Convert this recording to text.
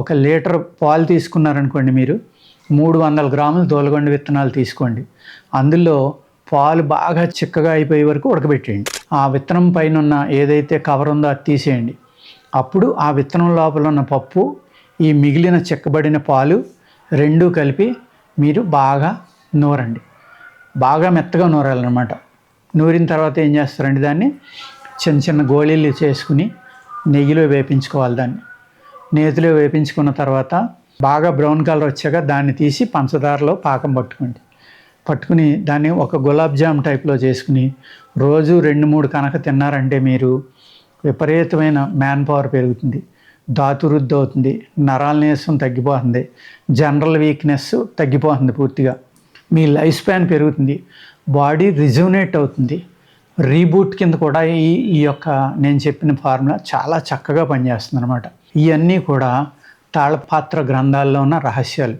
ఒక లీటర్ పాలు తీసుకున్నారనుకోండి మీరు, 300 గ్రాములు దూలగొండ విత్తనాలు తీసుకోండి. అందులో పాలు బాగా చిక్కగా అయిపోయే వరకు ఉడకబెట్టేయండి. ఆ విత్తనం పైన ఉన్న ఏదైతే కవర్ ఉందో అది తీసేయండి. అప్పుడు ఆ విత్తనం లోపల ఉన్న పప్పు, ఈ మిగిలిన చిక్కబడిన పాలు రెండూ కలిపి మీరు బాగా నూరండి. బాగా మెత్తగా నూరాలన్నమాట. నూరిన తర్వాత ఏం చేస్తారండి, దాన్ని చిన్న చిన్న గోళీలు చేసుకుని నెయ్యిలో వేపించుకోవాలి. దాన్ని నేతిలో వేపించుకున్న తర్వాత బాగా బ్రౌన్ కలర్ వచ్చాక దాన్ని తీసి పంచదారలో పాకం పట్టుకుని దాన్ని ఒక గులాబ్ జామ్ టైప్లో చేసుకుని రోజు 2-3 కనుక తిన్నారంటే మీరు విపరీతమైన మ్యాన్ పవర్ పెరుగుతుంది, ధాతువృద్ధి అవుతుంది, నరాల నీరసం తగ్గిపోతుంది, జనరల్ వీక్నెస్ తగ్గిపోతుంది పూర్తిగా, మీ లైఫ్ స్పాన్ పెరుగుతుంది, బాడీ రిజువనేట్ అవుతుంది. రీబూట్ కింద కూడా ఈ యొక్క నేను చెప్పిన ఫార్ములా చాలా చక్కగా పనిచేస్తుంది అనమాట. ఇవన్నీ కూడా తాళపత్ర గ్రంథాల్లో ఉన్న రహస్యాలు.